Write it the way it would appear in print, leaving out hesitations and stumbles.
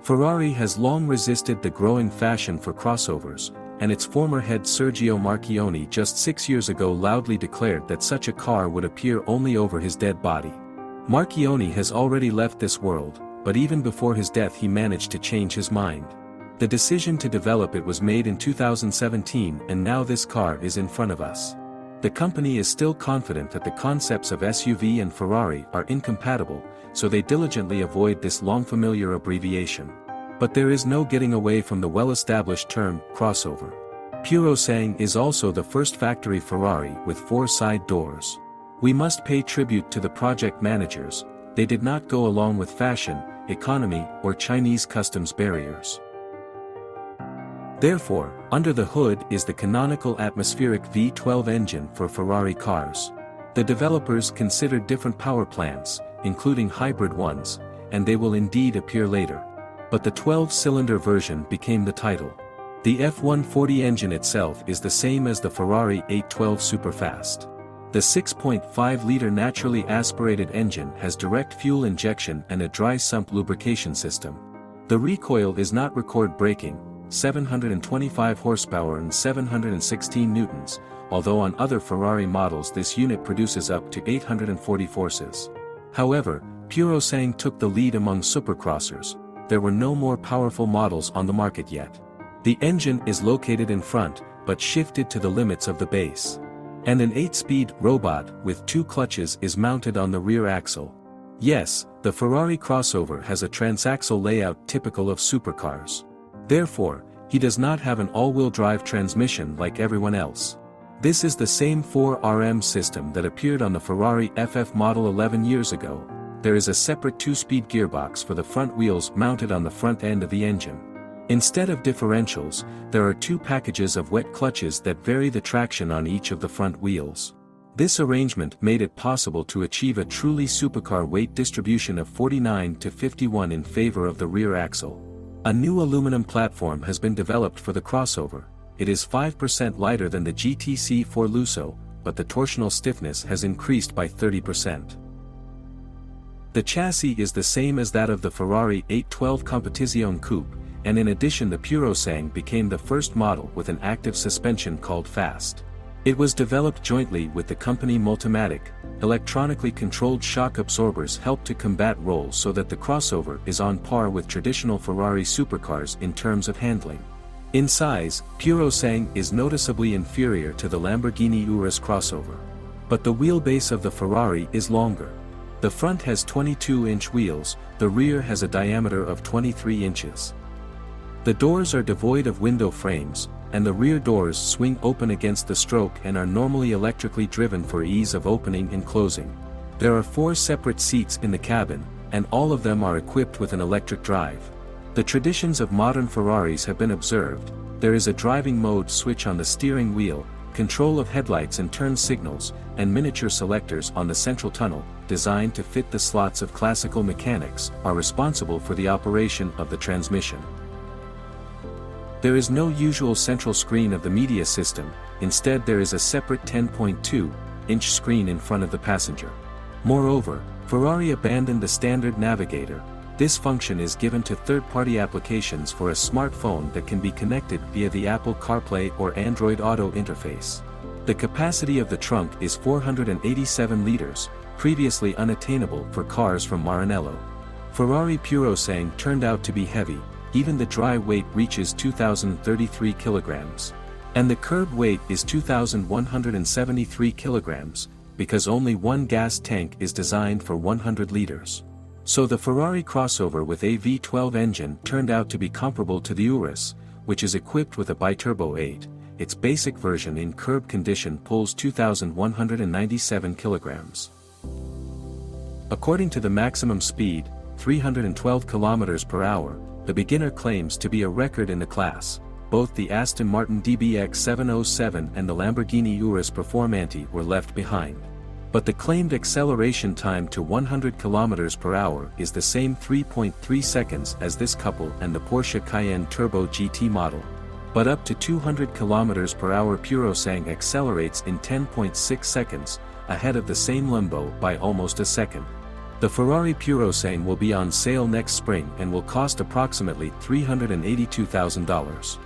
Ferrari has long resisted the growing fashion for crossovers, and its former head Sergio Marchionne just 6 years ago loudly declared that such a car would appear only over his dead body. Marchionne has already left this world, but even before his death he managed to change his mind. The decision to develop it was made in 2017 and now this car is in front of us. The company is still confident that the concepts of SUV and Ferrari are incompatible, so they diligently avoid this long-familiar abbreviation. But there is no getting away from the well-established term, crossover. Purosangue is also the first factory Ferrari with 4 side doors. We must pay tribute to the project managers, they did not go along with fashion, economy, or Chinese customs barriers. Therefore, under the hood is the canonical atmospheric V12 engine for Ferrari cars. The developers considered different power plants, including hybrid ones, and they will indeed appear later. But the 12-cylinder version became the title. The F140 engine itself is the same as the Ferrari 812 Superfast. The 6.5-liter naturally aspirated engine has direct fuel injection and a dry sump lubrication system. The recoil is not record braking, 725 horsepower and 716 newtons, although on other Ferrari models this unit produces up to 840 forces. However, Purosangue took the lead among supercrossers. There were no more powerful models on the market yet. The engine is located in front, but shifted to the limits of the base. And an 8-speed robot with 2 clutches is mounted on the rear axle. Yes, the Ferrari crossover has a transaxle layout typical of supercars. Therefore, he does not have an all-wheel drive transmission like everyone else. This is the same 4RM system that appeared on the Ferrari FF model 11 years ago. There is a separate 2-speed gearbox for the front wheels mounted on the front end of the engine. Instead of differentials, there are 2 packages of wet clutches that vary the traction on each of the front wheels. This arrangement made it possible to achieve a truly supercar weight distribution of 49 to 51 in favor of the rear axle. A new aluminum platform has been developed for the crossover. It is 5% lighter than the GTC 4 Lusso, but the torsional stiffness has increased by 30%. The chassis is the same as that of the Ferrari 812 Competizione Coupe, and in addition the Purosangue became the first model with an active suspension called Fast. It was developed jointly with the company Multimatic. Electronically controlled shock absorbers help to combat rolls so that the crossover is on par with traditional Ferrari supercars in terms of handling. In size, Purosangue is noticeably inferior to the Lamborghini Urus crossover. But the wheelbase of the Ferrari is longer. The front has 22-inch wheels, the rear has a diameter of 23 inches. The doors are devoid of window frames, and the rear doors swing open against the stroke and are normally electrically driven for ease of opening and closing. There are 4 separate seats in the cabin, and all of them are equipped with an electric drive. The traditions of modern Ferraris have been observed. There is a driving mode switch on the steering wheel, control of headlights and turn signals, and miniature selectors on the central tunnel, designed to fit the slots of classical mechanics, are responsible for the operation of the transmission. There is no usual central screen of the media system, instead there is a separate 10.2-inch screen in front of the passenger. Moreover, Ferrari abandoned the standard navigator. This function is given to third-party applications for a smartphone that can be connected via the Apple CarPlay or Android Auto interface. The capacity of the trunk is 487 liters, previously unattainable for cars from Maranello. Ferrari Purosangue turned out to be heavy. Even the dry weight reaches 2,033 kilograms. And the curb weight is 2,173 kilograms, because only one gas tank is designed for 100 liters. So the Ferrari crossover with a V12 engine turned out to be comparable to the Urus, which is equipped with a biturbo 8. Its basic version in curb condition pulls 2,197 kilograms. According to the maximum speed, 312 kilometers per hour, the beginner claims to be a record in the class. Both the Aston Martin DBX 707 and the Lamborghini Urus Performante were left behind. But the claimed acceleration time to 100 km per hour is the same 3.3 seconds as this couple and the Porsche Cayenne Turbo GT model. But up to 200 km per hour Purosangue accelerates in 10.6 seconds, ahead of the same Lambo by almost a second. The Ferrari Purosangue will be on sale next spring and will cost approximately $382,000.